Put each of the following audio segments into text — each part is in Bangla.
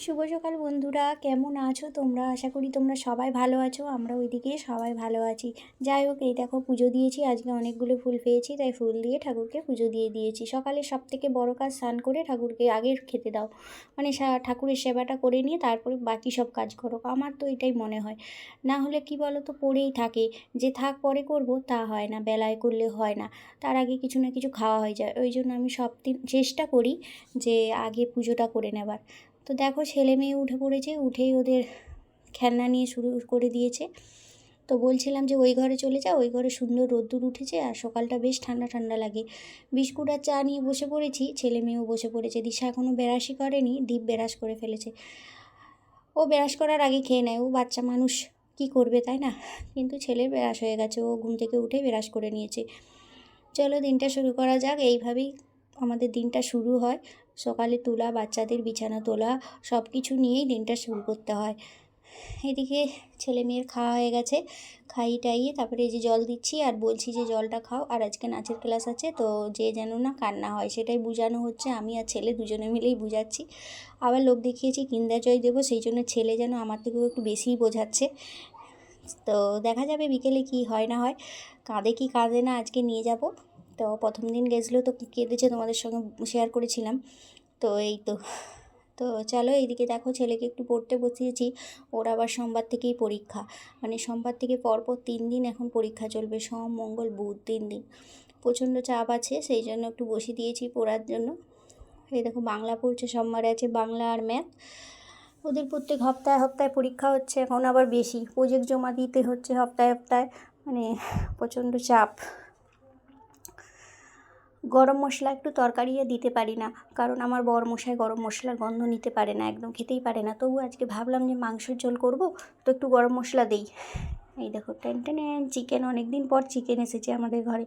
শুভ সকাল বন্ধুরা, কেমন আছো তোমরা? আশা করি তোমরা সবাই ভালো আছো। আমরা ওইদিকে সবাই ভালো আছি। যাই হোক, এই দেখো পুজো দিয়েছি। আজকে অনেকগুলো ফুল পেয়েছি, তাই ফুল দিয়ে ঠাকুরকে পুজো দিয়ে দিয়েছি। সকালে সবথেকে বড় কাজ স্নান করে ঠাকুরকে আগে খেতে দাও, মানে ঠাকুরের সেবাটা করে নিয়ে তারপরে বাকি সব কাজ করো। আমার তো এটাই মনে হয়। না হলে কি বলো তো, পড়েই থাকে যে থাক পরে করব, তা হয় না, বেলায় করলে হয় না। তার আগে কিছু না কিছু খাওয়া হয়ে যায়। ওই জন্য আমি সব দিন চেষ্টা করি যে আগে পুজোটা করে নেবার। তো দেখো ছেলে মেয়ে উঠে পড়েছে, উঠেই ওদের খেলনা নিয়ে শুরু করে দিয়েছে। তো বলছিলাম যে ওই ঘরে চলে যাও, ওই ঘরে সুন্দর রোদ্দুর উঠেছে আর সকালটা বেশ ঠান্ডা ঠান্ডা লাগে। বিস্কুট আর চা নিয়ে বসে পড়েছি, ছেলে মেয়েও বসে পড়েছে। দিশা এখনও ব্রাশই করেনি, দীপ ব্রাশ করে ফেলেছে। ও ব্রাশ করার আগে খেয়ে নেয়, ও বাচ্চা মানুষ, কি করবে তাই না? কিন্তু ছেলের ব্রাশ হয়ে গেছে, ও ঘুম থেকে উঠে ব্রাশ করে নিয়েছে। চলো দিনটা শুরু করা যাক। এইভাবেই আমাদের দিনটা শুরু হয়। সকালে তোলা, বাচ্চাদের বিছানা তোলা, সব কিছু নিয়েই দিনটা শুরু করতে হয়। এদিকে ছেলে মেয়ের খাওয়া হয়ে গেছে, খাইয়ে টাইয়ে তারপরে এই যে জল দিচ্ছি আর বলছি যে জলটা খাও। আর আজকে নাচের ক্লাস আছে, তো যে যেন না কান্না হয় সেটাই বোঝানো হচ্ছে। আমি আর ছেলে দুজনে মিলেই বুঝাচ্ছি। আবার লোক দেখিয়েছি কিন্ডার জয় দেবো, সেই জন্য ছেলে যেন আমার থেকেও একটু বেশিই বোঝাচ্ছে। তো দেখা যাবে বিকেলে কি হয় না হয়, কাঁদে কি কাঁদে না আজকে নিয়ে যাব। তো প্রথম দিন গেছিলো তো কেঁদেছে, তোমাদের সঙ্গে শেয়ার করেছিলাম। তো এই তো তো চলো এইদিকে দেখো ছেলেকে একটু পড়তে বসিয়েছি। ওর আবার সোমবার থেকেই পরীক্ষা, মানে সোমবার থেকে পরপর 3 দিন এখন পরীক্ষা চলবে, সোম মঙ্গল বুধ 3 দিন। প্রচণ্ড চাপ আছে, সেই জন্য একটু বসিয়ে দিয়েছি পড়ার জন্য। এই দেখো বাংলা পড়ছে, সোমবারে আছে বাংলা আর ম্যাথ। ওদের প্রত্যেক হপ্তাহে হপ্তাহে পরীক্ষা হচ্ছে, এখন আবার বেশি প্রজেক্ট জমা দিতে হচ্ছে হপ্তাহে হপ্তাহে, মানে প্রচণ্ড চাপ। গরম মশলা একটু তরকারিতে দিতে পারি না, কারণ আমার বরমশাই গরম মশলার গন্ধ নিতে পারে না, একদম খেতেই পারে না। তবু আজকে ভাবলাম যে মাংসের ঝোল করব, তো একটু গরম মশলা দেই। এই দেখো টেনটেনে চিকেন, অনেক দিন পর চিকেন এসেছে আমাদের ঘরে।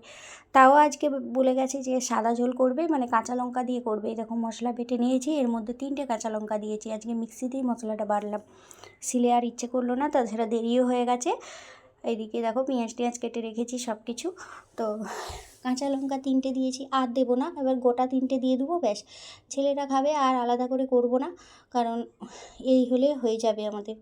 তাও আজকে বলে গেছে যে সাদা ঝোল করবে, মানে কাঁচা লঙ্কা দিয়ে করবে। এই দেখো মশলা বেটে নিয়েছি, এর মধ্যে 3টে কাঁচা লঙ্কা দিয়েছি। আজকে মিক্সিতেই মশলাটা বাড়লাম, সিলে আর ইচ্ছে করলো না, তাছাড়া দেরিও হয়ে গেছে। এইদিকে দেখো পেঁয়াজ টেঁয়াজ কেটে রেখেছি সব কিছু। তো কাঁচা লঙ্কা 3টে দিয়েছি, আর দেবো না, এবার গোটা 3টে দিয়ে দেবো, ব্যাস। ছেলেরা খাবে, আর আলাদা করে করব না, কারণ এই হলে হয়ে যাবে আমাদের।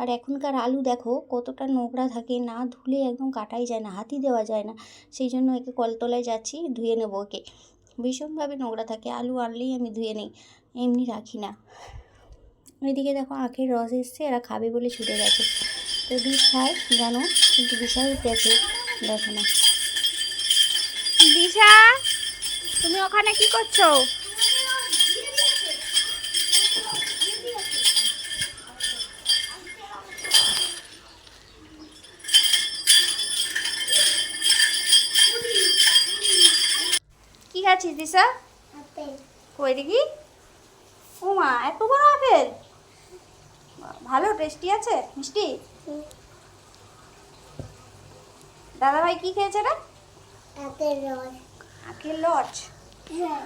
আর এখনকার আলু দেখো কতটা নোংরা থাকে, না ধুলে একদম কাটাই যায় না, হাতই দেওয়া যায় না। সেই জন্য একে কলতলায় যাচ্ছি, ধুয়ে নেবো ওকে। ভীষণভাবে নোংরা থাকে, আলু আনলেই আমি ধুয়ে নিই, এমনি রাখি না। ওইদিকে দেখো আখের রস এসছে, এরা খাবে বলে ছুটে গেছে। তো দিস খায় জানো, কিন্তু দিশাও গেছে, দেখো না। দিশা, তুমি ওখানে কি করছো? কি খাচ্ছিস দিশা? কই দেখি। ওমা, এত বড় আপেল! ভালো টেস্টি আছে, মিষ্টি। দাদাভাই কি খেয়েছে রে? আখের রস। হ্যাঁ,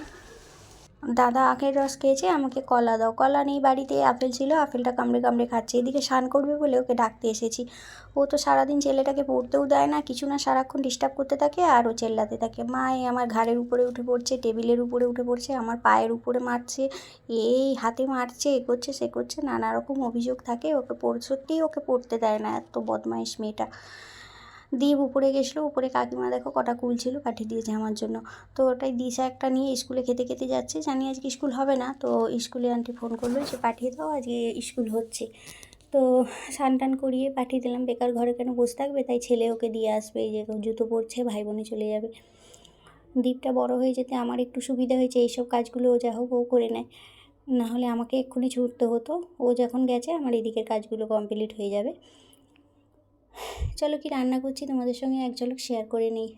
দাদা আখের রস খেয়েছে, আমাকে কলা দাও। কলা নেই বাড়িতে, আপেল ছিল, আপেলটা কামড়ে কামড়ে খাচ্ছে। এদিকে স্নান করবে বলে ওকে ডাকতে এসেছি। ও তো সারাদিন ছেলেটাকে পড়তেও দেয় না কিছু না, সারাক্ষণ ডিস্টার্ব করতে থাকে আর ও চেল্লাতে থাকে। মায়ে আমার ঘাড়ের উপরে উঠে পড়ছে, টেবিলের উপরে উঠে পড়ছে, আমার পায়ের উপরে মারছে, এই হাতে মারছে, এ করছে সে করছে, নানা রকম অভিযোগ থাকে। ওকে সত্যিই ওকে পড়তে দেয় না, এত বদমাইশ মেয়েটা। দীপ উপরে গেছিলো, উপরে কাকিমা দেখো কটা কুল ছিল পাঠিয়ে দিয়েছে আমার জন্য। তো ওটাই দিশা একটা নিয়ে স্কুলে খেতে খেতে যাচ্ছে। জানি আজকে স্কুল হবে না, তো স্কুলে আন্টি ফোন করলো যে পাঠিয়ে দাও, আজকে স্কুল হচ্ছে। তো স্নান টান করিয়ে পাঠিয়ে দিলাম, বেকার ঘরে কেন বসে থাকবে, তাই ছেলে ওকে দিয়ে আসবে। এই যে জুতো পরছে, ভাই বোনে চলে যাবে। দীপটা বড় হয়ে যেতে আমার একটু সুবিধা হয়েছে, এইসব কাজগুলো ও যা হোক ও করে নেয়, না হলে আমাকে এক্ষুনি ছুটতে হতো। ও যখন গেছে আমার এদিকের কাজগুলো কমপ্লিট হয়ে যাবে। চলো কি রান্না করছি তোমাদের সঙ্গে এক ঝলক শেয়ার করে নিই।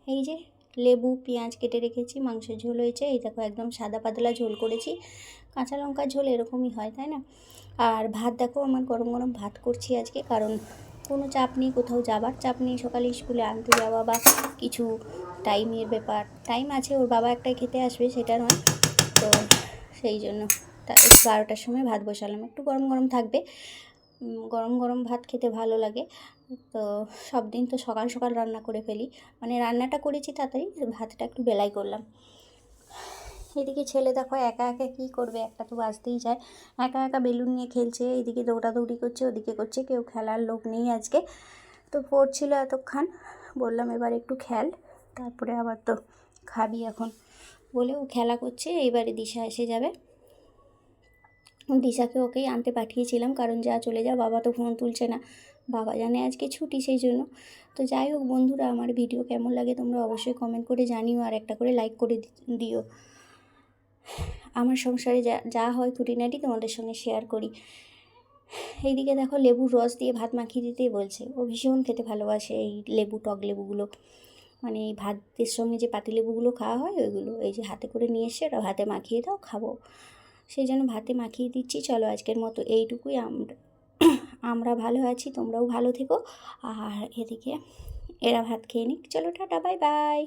এই যে লেবু পেঁয়াজ কেটে রেখেছি, মাংসের ঝোল হয়েছে। এই দেখো একদম সাদা পাতলা ঝোল করেছি, কাঁচা লঙ্কার ঝোল এরকমই হয় তাই না। আর ভাত দেখো আমার গরম গরম ভাত করছি আজকে, কারণ কোনো চাপ নেই, কোথাও যাবার চাপ নেই, সকালে স্কুলে আনতে যাওয়া বা কিছু টাইমের ব্যাপার। টাইম আছে, ওর বাবা একটাই খেতে আসবে সেটা নয়, তো সেই জন্য 12টার সময় ভাত বসালাম, একটু গরম গরম থাকবে। গরম গরম ভাত খেতে ভালো লাগে। তো সব দিন তো সকাল সকাল রান্না করে ফেলি, মানে রান্নাটা করেছি তাড়াতাড়ি, ভাতটা একটু বেলায় করলাম। এদিকে ছেলে দেখো একা একা কী করবে, একটা তো বাজতেই যায়, একা একা বেলুন নিয়ে খেলছে, এদিকে দৌড়াদৌড়ি করছে, ওদিকে করছে, কেউ খেলার লোক নেই আজকে। তো পড়ছিল এতক্ষণ, বললাম এবার একটু খেল, তারপরে আবার তো খাবি এখন বলে ও খেলা করছে। এইবারে দিশা এসে যাবে, দিশাকে ওকেই আনতে পাঠিয়েছিলাম, কারণ যা চলে যা, বাবা তো ফোন তুলছে না, বাবা জানে আজকে ছুটি সেই জন্য। তো যাই হোক বন্ধুরা, আমার ভিডিও কেমন লাগে তোমরা অবশ্যই কমেন্ট করে জানিও, আর একটা করে লাইক করে দিও। আমার সংসারে যা যা হয় খুঁটিনাটি তোমাদের সঙ্গে শেয়ার করি। এইদিকে দেখো লেবুর রস দিয়ে ভাত মাখিয়ে দিতেই বলছে, ও ভীষণ খেতে ভালোবাসে এই লেবু, টক লেবুগুলো, মানে এই ভাতের সঙ্গে যে পাতিলেবুগুলো খাওয়া হয় ওইগুলো, এই যে হাতে করে নিয়ে এসে ওটা ভাতে মাখিয়ে দাও, খাবো, সেই জন্য ভাতে মাখিয়ে দিচ্ছি। চলো আজকের মতো এইটুকুই, আমরা ভালো আছি, তোমরাও ভালো থেকো। আর এদিকে এরা ভাত খেয়ে নিক, চলো টাটা, বাই বাই।